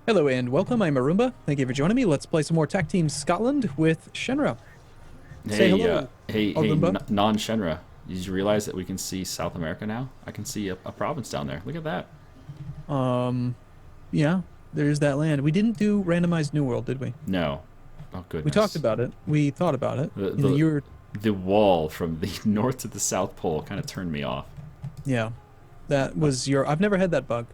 Hello and welcome, I'm Arumba. Thank you for joining me. Let's play some more Tag Team Scotland with Shenryyr. Say Hey, hello, hey, Arumba. non-Shenra. Did you realize that we can see South America now? I can see a province down there. Look at that. Um, yeah, there's that land. We didn't do randomized New World, did we? No. Oh, We talked goodness. about it. We thought about it. The, You know, the, you were, the wall from the north to the South Pole kind of turned me off. yeah, that Uh, was your, I've never had that bug.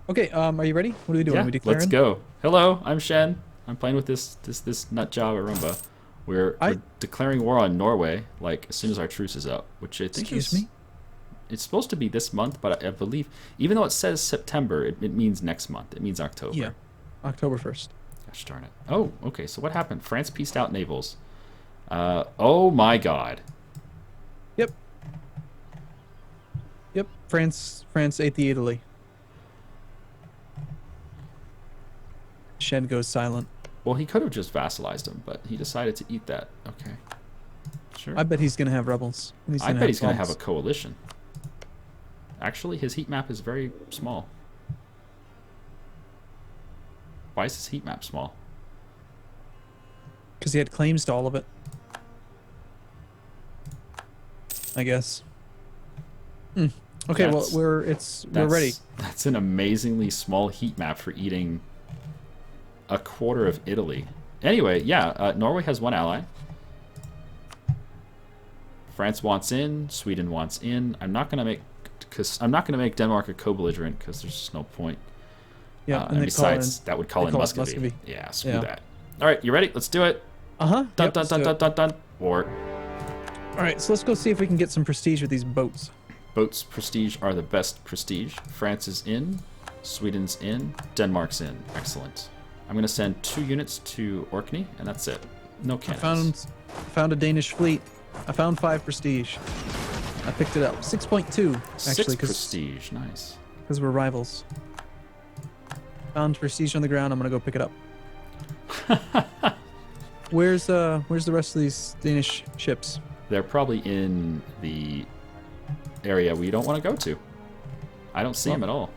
Okay, are you ready? What are we doing? Are yeah, we let's declaring? go. Hello, I'm Shen. I'm playing with this nut job Arumba. We're I, declaring war on Norway, like, as soon as our truce is up, which I think excuse is... me? It's supposed to be this month, but I believe, even though it says September, it means next month. It means Yeah, October. October 1st. Gosh darn it. Oh, okay. So what happened? France pieced out navals. Oh my god. Yep, yep. France ate the Italy. Shen goes silent. Well, he could have just vassalized him, but he decided to eat that. Okay. Sure. I bet he's gonna have rebels. He's I gonna bet have he's going to have a bombs. coalition. Actually, his heat map is very small. Why is his heat map small? Because he had claims to all of it, I guess. Hmm. Okay, well, That's we're ready. that's an amazingly small heat map for eating a quarter of Italy. Anyway, yeah, Norway has one ally. France wants in. Sweden wants in. I'm not gonna make Denmark a co-belligerent because there's just no point. Yeah, and And they call besides, it that would they call in call it Muscovy. Muscovy. Yeah, screw Yeah. that. All right, you ready? Let's do it. Uh-huh. Dun Yep, dun let's dun do dun it. dun dun. War. All right, so let's go see if we can get some prestige with these boats. Boats prestige are the best prestige. France is in. Sweden's in. Denmark's in. Excellent. I'm gonna send 2 units to Orkney, and that's it. No I cannons. found a Danish fleet. I found 5 prestige. I picked it up. 6.2 Six actually, prestige. Nice. because we're rivals. Found prestige on the ground. I'm gonna go pick it up. Where's the rest of these Danish ships? They're probably in the area we don't want to go to. I don't see Well, them at all.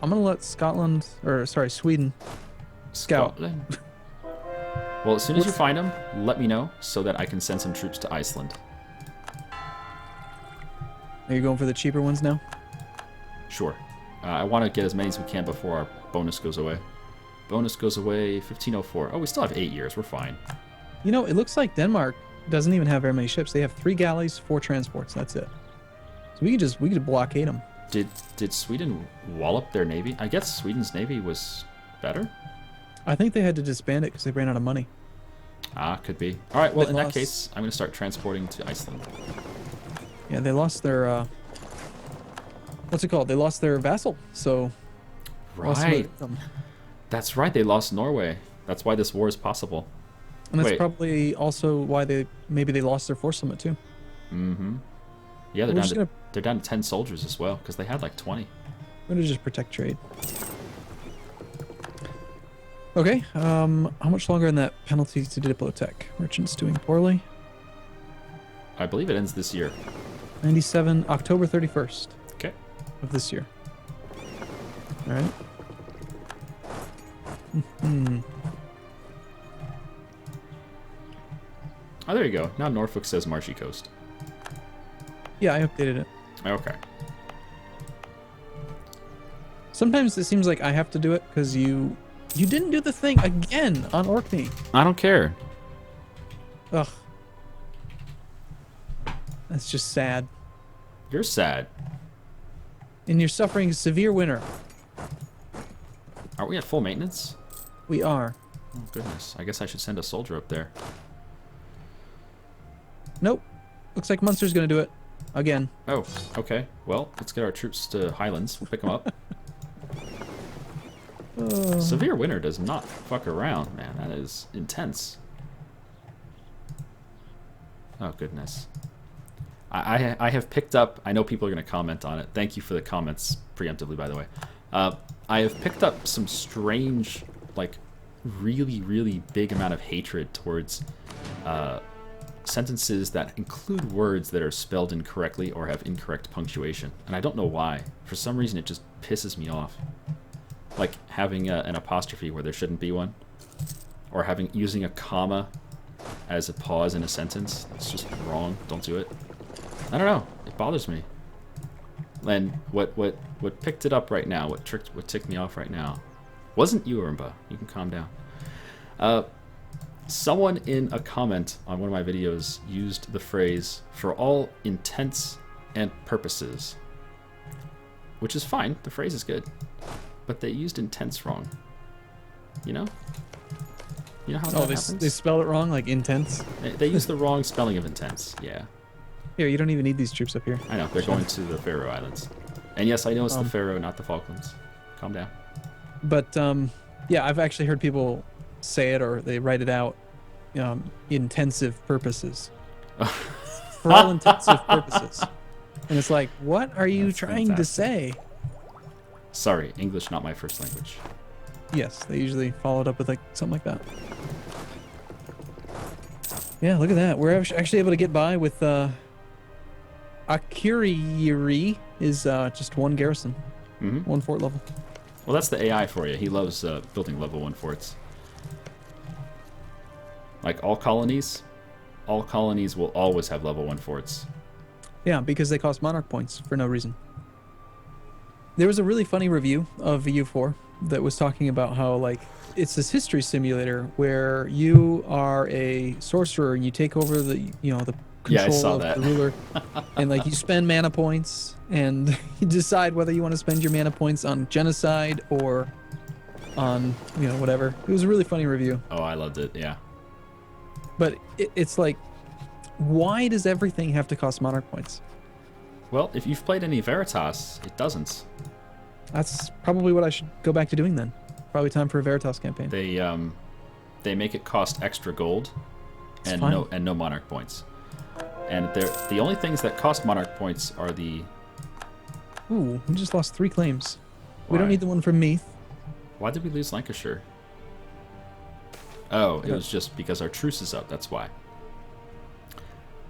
I'm gonna let Scotland, or sorry, Sweden scout. Scotland. Well, as soon as you find them, let me know so that I can send some troops to Iceland. Are you going for the cheaper ones now? Sure. I want to get as many as we can before our bonus goes away. Bonus goes away 1504. Oh, we still have 8 years. We're fine. You know, it looks like Denmark doesn't even have very many ships. They have 3 galleys, 4 transports. That's it. So we could blockade them. Did Sweden wallop their navy? I guess Sweden's navy was better. I think they had to disband it because they ran out of money. Ah, could be. All right. Well, They in that lost- case, I'm going to start transporting to Iceland. Yeah, they lost their what's it called? They lost their vassal. So lost some Right. of them. That's right. They lost Norway. That's why this war is possible. And that's Wait. probably also why they lost their force limit too. Mm-hmm. Yeah, they're We're down just to gonna they're down to 10 soldiers as well because they had like 20. we're gonna just protect trade. Okay, how much longer in that penalty to Diplotech? Merchants doing poorly. I believe it ends this year. 97, October 31st Okay. of this year. All right. Hmm. Oh, there you go. Now Norfolk says Marshy Coast. Yeah, I updated it. Okay. Sometimes it seems like I have to do it because you didn't do the thing again on Orkney. I don't care. Ugh. That's just sad. You're sad. And you're suffering severe winter. Aren't we at full maintenance? We are. Oh, goodness. I guess I should send a soldier up there. Nope. Looks like Munster's gonna do it. Again. Oh, okay. Well, let's get our troops to Highlands. We'll pick them up. Severe winter does not fuck around, man. That is intense. Oh, goodness. I have picked up... I know people are going to comment on it. Thank you for the comments preemptively, by the way. I have picked up some strange, like, really, really big amount of hatred towards sentences that include words that are spelled incorrectly or have incorrect punctuation. And I don't know why. For some reason, it just pisses me off. Like having an apostrophe where there shouldn't be one, or using a comma as a pause in a sentence. It's just wrong. Don't do it. I don't know. It bothers me. And what picked it up right now? What ticked me off right now? Wasn't you, Arumba. You can calm down. Someone in a comment on one of my videos used the phrase "for all intents and purposes," which is fine. The phrase is good, but they used intents wrong. You know? You know how that happens? They spell it wrong, like intense. They use the wrong spelling of intense. Yeah. Here, you don't even need these troops up here. I know. They're going to the Faroe Islands, and yes, I know it's the Faroe, not the Falklands. Calm down. But yeah, I've actually heard people say it or they write it out. Intensive purposes. For all intensive purposes. And it's like, what are you trying to say? Sorry, English not my first language. Yes, they usually follow it up with like something like that. Yeah, look at that. We're actually able to get by with Akiriri is just one garrison, one fort level. Well, that's the AI for you. He loves building level 1 forts. Like all colonies will always have level 1 forts. Yeah, because they cost monarch points for no reason. There was a really funny review of VU4 that was talking about how, like, it's this history simulator where you are a sorcerer and you take over the, the control of the ruler, and like you spend mana points and you decide whether you want to spend your mana points on genocide or on, whatever. It was a really funny review. Oh, I loved it. Yeah. But it's like, why does everything have to cost monarch points? Well, if you've played any Veritas, it doesn't. That's probably what I should go back to doing then. Probably time for a Veritas campaign. They make it cost extra gold and no monarch points. And the only things that cost monarch points are the... Ooh, we just lost 3 claims. Why? We don't need the one from Meath. Why did we lose Lancashire? Oh, it was just because our truce is up, that's why.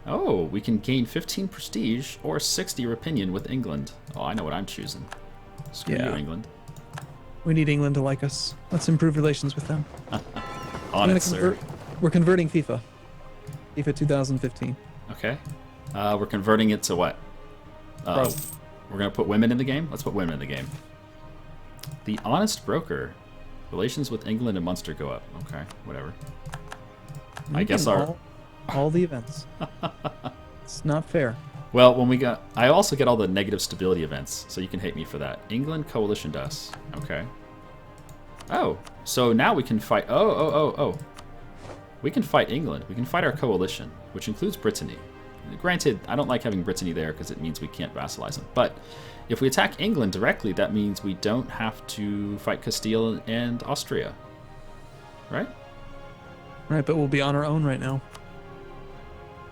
Oh, we can gain 15 prestige or 60 opinion with England. Oh, I know what I'm choosing. Screw you, England. We need England to like us. Let's improve relations with them. On it, sir. We're converting FIFA. FIFA 2015. Okay. We're converting it to what? We're going to put women in the game? Let's put women in the game. The Honest Broker. Relations with England and Munster go up. Okay, whatever. I guess all the events. It's not fair. Well, I also get all the negative stability events, so you can hate me for that. England coalition does. Okay. Oh, so now we can fight. Oh. We can fight England. We can fight our coalition, which includes Brittany. Granted, I don't like having Brittany there because it means we can't vassalize them. But if we attack England directly, that means we don't have to fight Castile and Austria. Right? Right, but we'll be on our own right now.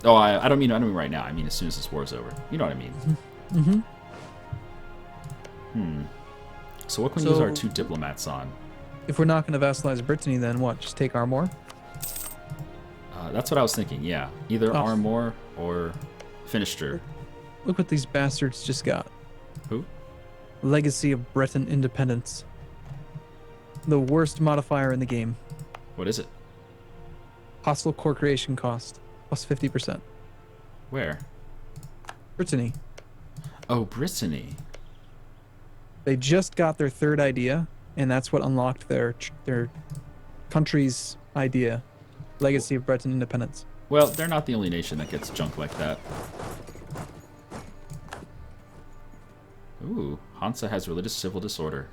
Oh, I don't mean right now. I mean as soon as this war's over. You know what I mean? So what can we use our 2 diplomats on? If we're not going to vassalize Brittany, then what? Just take Armor? That's what I was thinking, yeah. Either Armor or Finister. Look what these bastards just got. Who? Legacy of Breton Independence. The worst modifier in the game. What is it? Hostile core creation cost. Plus 50%. Where? Brittany. Oh, Brittany. They just got their 3rd idea, and that's what unlocked their country's idea. Legacy of Breton Independence. Well, they're not the only nation that gets junk like that. Ooh, Hansa has religious civil disorder.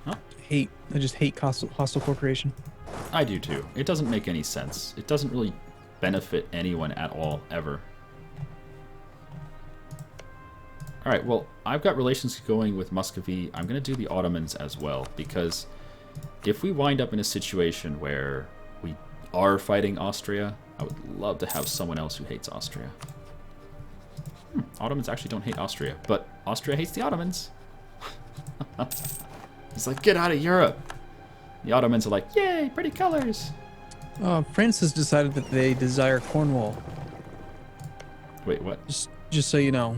Huh? I just hate hostile core creation. I do too. It doesn't make any sense. It doesn't really benefit anyone at all, ever. Alright, well, I've got relations going with Muscovy. I'm going to do the Ottomans as well, because if we wind up in a situation where we are fighting Austria, I would love to have someone else who hates Austria. Ottomans actually don't hate Austria, but Austria hates the Ottomans. He's like, get out of Europe! The Ottomans are like, yay, pretty colors! France has decided that they desire Cornwall. Wait, what? Just so you know.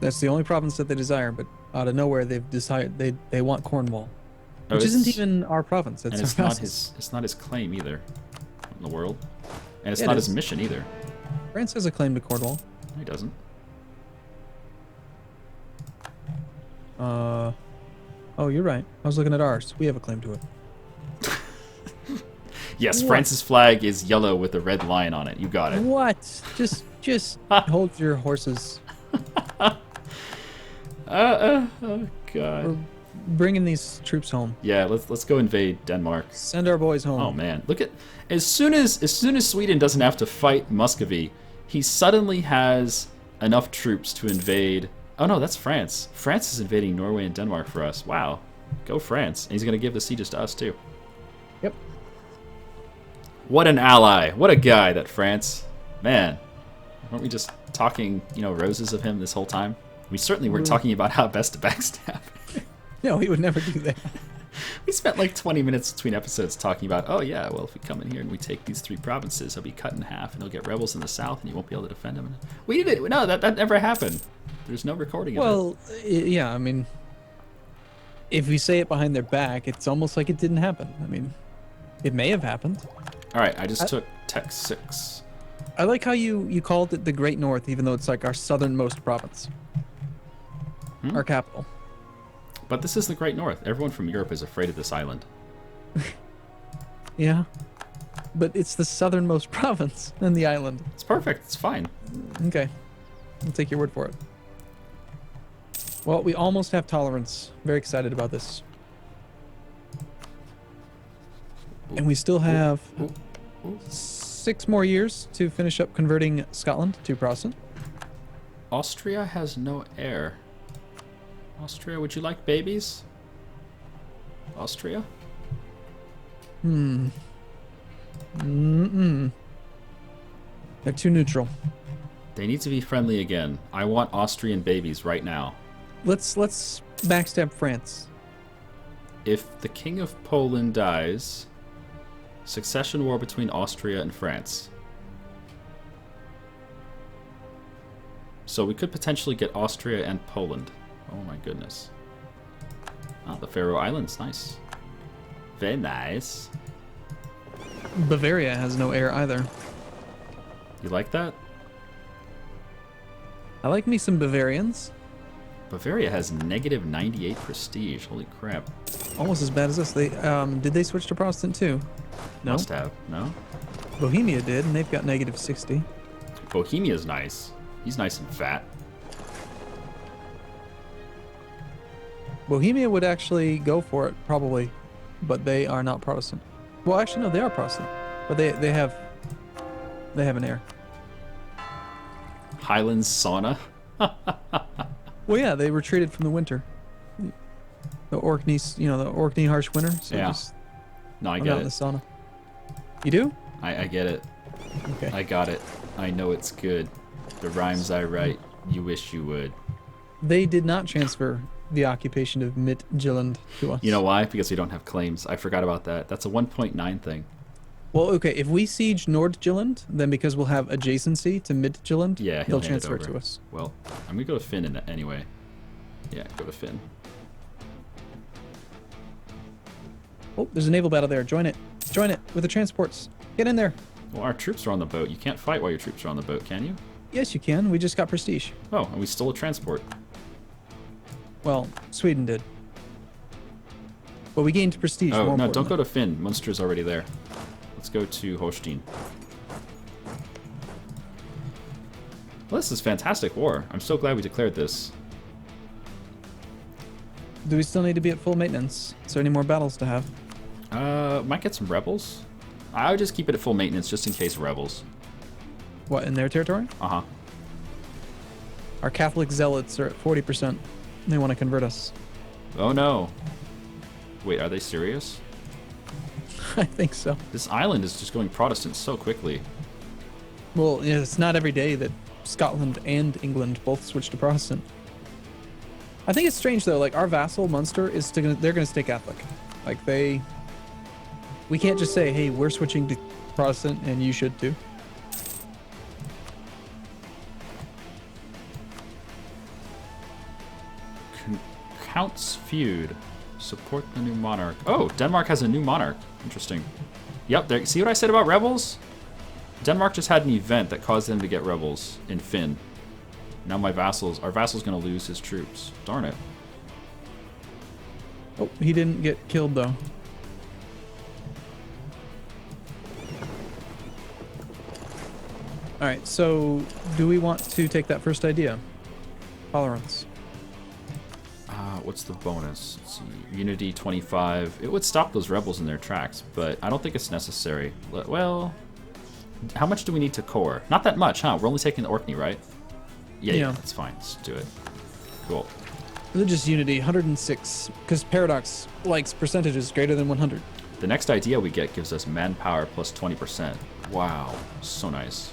That's the only province that they desire, but out of nowhere they've decided they want Cornwall, Oh, which isn't it's- even our province. It's and our it's not vassals. his claim either in the world. And it's Yeah, it not his is. mission either. France has a claim to Cornwall. No, he doesn't. Oh, you're right. I was looking at ours. We have a claim to it. Yes, What? France's flag is yellow with a red lion on it. You got it. What? Just hold your horses. Oh We're god. bringing these troops home. Yeah, let's go invade Denmark. Send our boys home. Oh man, look at as soon as Sweden doesn't have to fight Muscovy, he suddenly has enough troops to invade. Oh no, that's France. France is invading Norway and Denmark for us. Wow, go France! And he's gonna give the sieges to us too. Yep. What an ally! What a guy, that France. Man, weren't we just talking, roses of him this whole time? We certainly weren't talking about how best to backstab. No, he would never do that. We spent like 20 minutes between episodes talking about, oh yeah, well, if we come in here and we take these 3 provinces, he'll be cut in half and he'll get rebels in the south and you won't be able to defend him. We did it. No, that never happened. There's no recording of it. Well, yeah, I mean, if we say it behind their back, it's almost like it didn't happen. I mean, it may have happened. All right, I just took Tech 6. I like how you called it the Great North, even though it's like our southernmost province. Our capital. But this is the Great North. Everyone from Europe is afraid of this island. Yeah. But it's the southernmost province in the island. It's perfect. It's fine. Okay. I'll take your word for it. Well, we almost have tolerance. Very excited about this. And we still have 6 more years to finish up converting Scotland to Protestant. Austria has no heir. Austria, would you like babies? Austria? They're too neutral. They need to be friendly again. I want Austrian babies right now. Let's backstab France. If the King of Poland dies, succession war between Austria and France. So we could potentially get Austria and Poland. Oh my goodness. Ah, the Faroe Islands, nice. Very nice. Bavaria has no heir either. You like that? I like me some Bavarians. Bavaria has negative 98 prestige. Holy crap. Almost as bad as us. They did they switch to Protestant too? No. Must have. No? Bohemia did, and they've got negative 60. Bohemia's nice. He's nice and fat. Bohemia would actually go for it, probably, but they are not Protestant. Well, actually, no, they are Protestant, but they have an heir. Highlands sauna. Well, yeah, they retreated from the winter. The Orkney, the Orkney harsh winter. So Yeah. just No, I hung get out in the it. sauna. You do? I get it. Okay. I got it. I know it's good. The rhymes I write, you wish you would. They did not transfer the occupation of Midtjylland to us. You know why? Because we don't have claims. I forgot about that. That's a 1.9 thing. Well, okay, if we siege Nordjylland, then because we'll have adjacency to Midtjylland, Yeah, they'll he'll hand it transfer it over. to us. Well, I'm gonna go to Finn in that anyway. Yeah, go to Finn. Oh, there's a naval battle there. Join it. Join it with the transports. Get in there. Well, our troops are on the boat. You can't fight while your troops are on the boat, can you? Yes, you can. We just got prestige. Oh, and we stole a transport. Well, Sweden did. But we gained prestige. Oh, more no, don't go importantly. to Finn. Munster's already there. Let's go to Holstein. Well, this is fantastic war. I'm so glad we declared this. Do we still need to be at full maintenance? Is there any more battles to have? Might get some rebels. I would just keep it at full maintenance just in case rebels. What, in their territory? Uh-huh. Our Catholic zealots are at 40%. They want to convert us. Oh no. Wait, are they serious? I think so. This island is just going Protestant so quickly. Well, yeah, it's not every day that Scotland and England both switch to Protestant. I think it's strange though. Like our vassal Munster is still they're gonna stay Catholic. Like we can't just say, hey, we're switching to Protestant and you should too. Counts feud. Support the new monarch. Oh, Denmark has a new monarch. Interesting. Yep, there. See what I said about rebels? Denmark just had an event that caused them to get rebels in Finn. Now our vassal's going to lose his troops. Darn it. Oh, he didn't get killed though. All right, so do we want to take that first idea? Tolerance. What's the bonus? Let's see. Unity 25. It would stop those rebels in their tracks, but I don't think it's necessary. Well, how much do we need to core? Not that much, huh? We're only taking the Orkney, right? Yeah, that's fine. Let's do it. Cool. Religious unity, 106, because Paradox likes percentages greater than 100. The next idea we get gives us manpower plus 20%. Wow, so nice.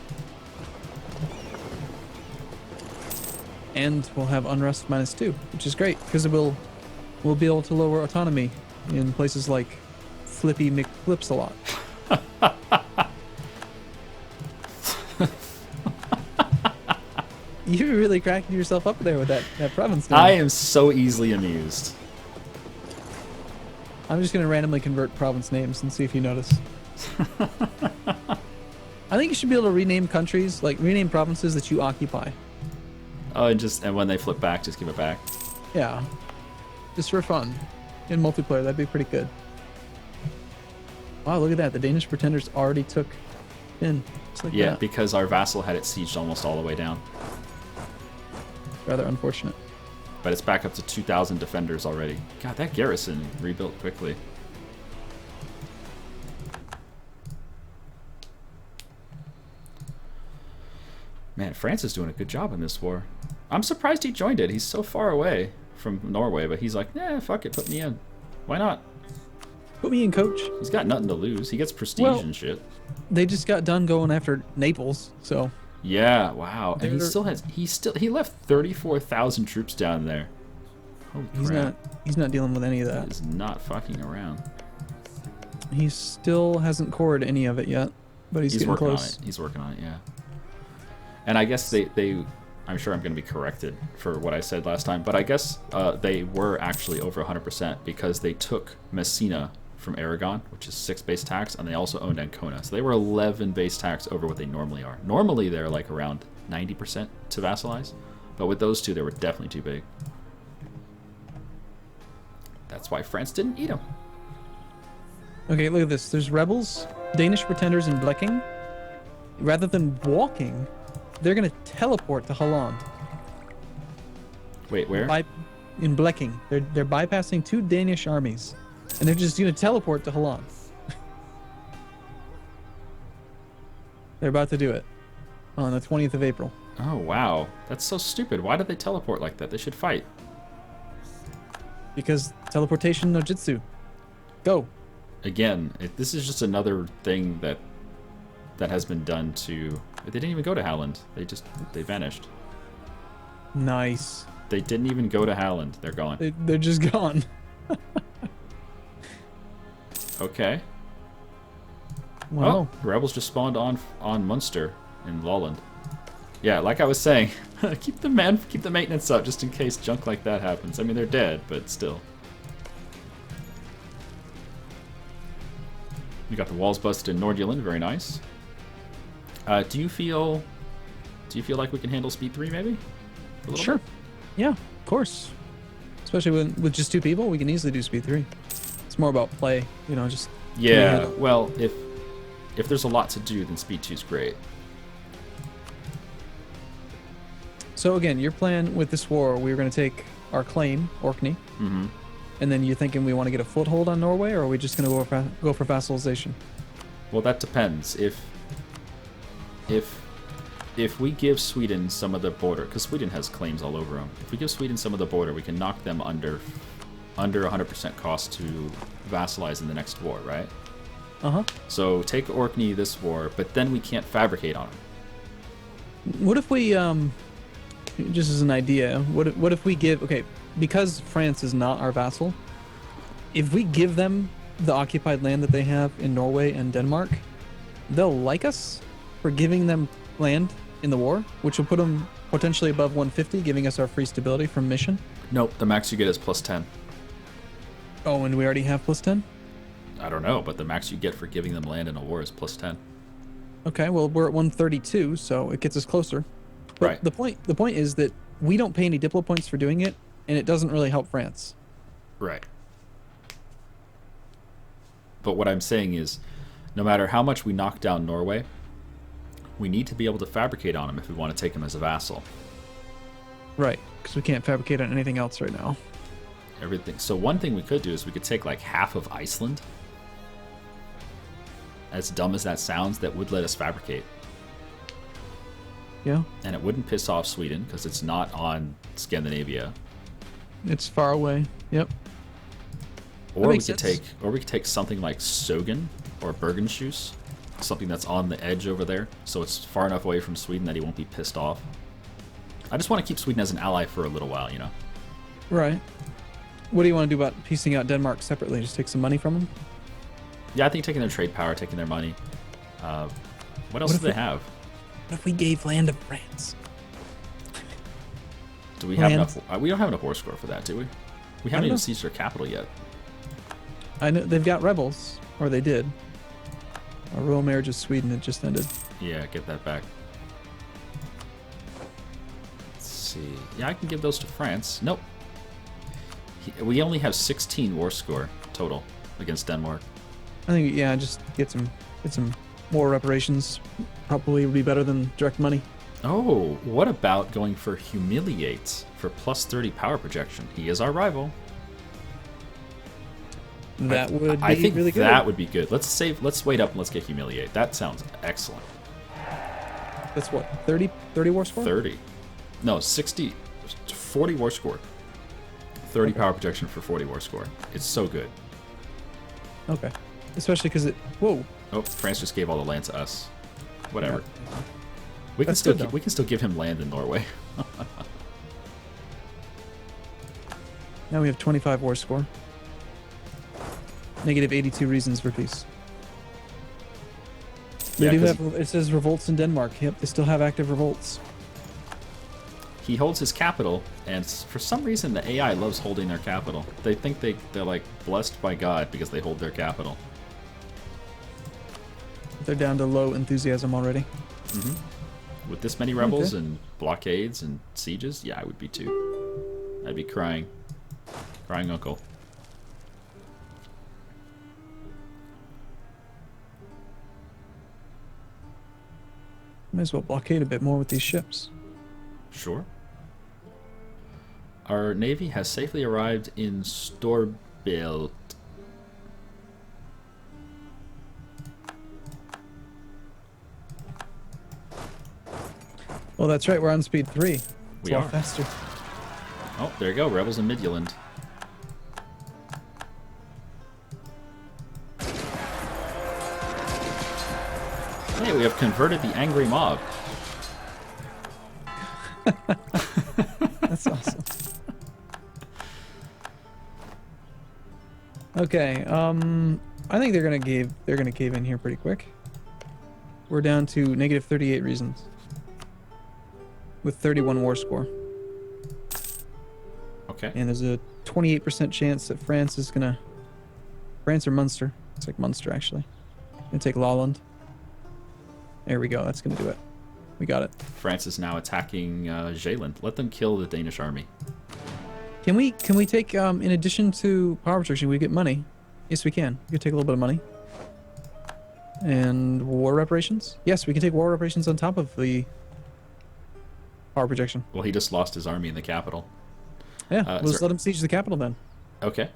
And we'll have unrest -2, which is great because we'll be able to lower autonomy in places like Flippy McFlips a lot. You really cracking yourself up there with that province name. I am so easily amused. I'm just gonna randomly convert province names and see if you notice. I think you should be able to rename countries, like rename provinces that you occupy. Oh, and when they flip back, just give it back. Yeah, just for fun. In multiplayer, that'd be pretty good. Wow, look at that. The Danish pretenders already took in. Just like that. Because our vassal had it sieged almost all the way down. Rather unfortunate. But it's back up to 2,000 defenders already. God, that garrison rebuilt quickly. Man, France is doing a good job in this war. I'm surprised he joined it. He's so far away from Norway, but he's like, nah, fuck it, put me in. Why not? Put me in, coach. He's got nothing to lose. He gets prestige and shit. They just got done going after Naples, so. Yeah, wow. And he left 34,000 troops down there. Holy crap. He's not dealing with any of that. He is not fucking around. He still hasn't cored any of it yet, but he's getting working close. on it. He's working on it, yeah. And I guess I'm sure I'm going to be corrected for what I said last time, but I guess they were actually over 100% because they took Messina from Aragon, which is 6 base tax, and they also owned Ancona. So they were 11 base tax over what they normally are. Normally they're like around 90% to vassalize, but with those two they were definitely too big. That's why France didn't eat them. Okay, look at this. There's rebels, Danish pretenders in Blecking. Rather than walking, they're going to teleport to Holland. Wait, where? In Blecking. They're bypassing 2 Danish armies, and they're just going to teleport to Holland. They're about to do it on the 20th of April. Oh, wow. That's so stupid. Why did they teleport like that? They should fight. Because teleportation no jutsu. Go. Again, this is just another thing that has been done to... They didn't even go to Howland. They vanished. Nice. They didn't even go to Howland. They're gone. They're just gone. Okay. Wow. Oh, the rebels just spawned on Munster in Lolland. Yeah, like I was saying, keep the maintenance up just in case junk like that happens. I mean, they're dead, but still. We got the walls busted in Nordjylland. Very nice. Do you feel like we can handle speed 3 maybe? Sure. Bit? Yeah, of course. Especially with just 2 people, we can easily do speed 3. It's more about play, just... Yeah, well, if there's a lot to do, then speed 2 is great. So again, your plan with this war, we were going to take our claim, Orkney, and then you're thinking we want to get a foothold on Norway, or are we just going to go for vassalization? Well, that depends. If we give Sweden some of the border, because Sweden has claims all over them, if we give Sweden some of the border, we can knock them under 100% cost to vassalize in the next war, right? So take Orkney this war, but then we can't fabricate on them. What if we, just as an idea, what if we give, okay, because France is not our vassal, if we give them the occupied land that they have in Norway and Denmark, they'll like us for giving them land in the war, which will put them potentially above 150, giving us our free stability from mission. Nope, the max you get is +10. Oh, and we already have +10? I don't know, but the max you get for giving them land in a war is +10. Okay, well, we're at 132, so it gets us closer. But Right. the point is that we don't pay any Diplo points for doing it, and it doesn't really help France. Right. But what I'm saying is, no matter how much we knock down Norway, we need to be able to fabricate on him if we want to take him as a vassal. Right, because we can't fabricate on anything else right now. Everything. So one thing we could do is we could take like half of Iceland. As dumb as that sounds, that would let us fabricate. Yeah, And it wouldn't piss off Sweden because it's not on Scandinavia. it's far away. Yep. Or we makes could sense. take something like Sogen or Bergenschus, something that's on the edge over there, so it's far enough away from Sweden that he won't be pissed off. I just want to keep Sweden as an ally for a little while, you know. Right. What do you want to do about piecing out Denmark separately? Just take some money from them? Yeah, I think taking their trade power, taking their money. What else do they have? What if we gave land to France? Do we have Land. enough? We don't have enough war score for that, do we? We haven't even sieged their capital yet. I know they've got rebels, or they did. Our royal marriage of Sweden had just ended. Yeah, get that back. Let's see. Yeah, I can give those to France. Nope. We only have 16 war score total against Denmark. I think just get some more reparations. Probably would be better than direct money. Oh, what about going for humiliate for +30 power projection? He is our rival. That would be I think really good. that would be good. Let's wait up and let's get humiliate. That sounds excellent. That's what, 30 war score? 30. No, 60. 40 war score. 30 Okay. power projection for 40 war score. It's so good. Okay. Especially because it. Whoa. Oh, France just gave all the land to us. Whatever. Yeah. We can That's still good, though. we can still give him land in Norway. Now we have 25 war score. Negative 82 reasons for peace. They Yeah, do 'cause have. It says revolts in Denmark. Yep, they still have active revolts. he holds his capital, and for some reason the AI loves holding their capital. They think they're like blessed by God because they hold their capital. They're down to low enthusiasm already. With this many rebels Okay. and blockades and sieges, yeah, I would be too. I'd be crying. Crying uncle. Might as well blockade a bit more with these ships. Sure. Our navy has safely arrived in Storbelt. Well, that's right. We're on speed 3. It's We a lot are. faster. Oh, there you go. Rebels in Midtjylland. Hey, we have converted the angry mob. That's awesome. Okay. I think they're gonna cave in here pretty quick. We're down to negative 38 reasons. With 31 war score. Okay. And there's a 28% chance that France is gonna... France or Munster. It's like Munster, actually. Gonna take Lolland. There we go. That's gonna do it. We got it. France is now attacking Zeeland. Let them kill the Danish army. Can we take, in addition to power protection, we get money? Yes, we can. We can take a little bit of money. And war reparations? Yes, we can take war reparations on top of the power projection. Well, he just lost his army in the capital. Yeah, is let's there- let him siege the capital then. Okay.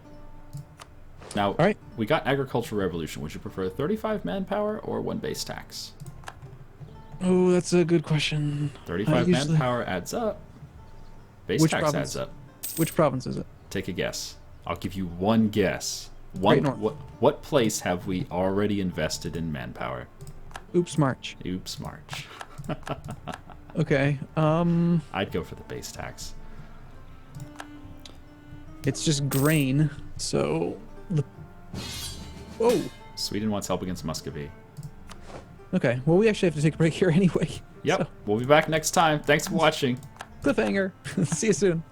Now, All right. we got agricultural revolution. Would you prefer 35 manpower or 1 base tax? Oh, that's a good question. 35 usually- manpower adds up. Base Which tax province? adds up. Which province is it? Take a guess. I'll give you one guess. Great North. What place have we already invested in manpower? Oops, March. Oops, March. Okay. I'd go for the base tax. It's just grain, so... Whoa. Sweden wants help against Muscovy. Okay, well, we actually have to take a break here anyway. Yep. So, We'll be back next time. Thanks for watching. cliffhanger. See you soon.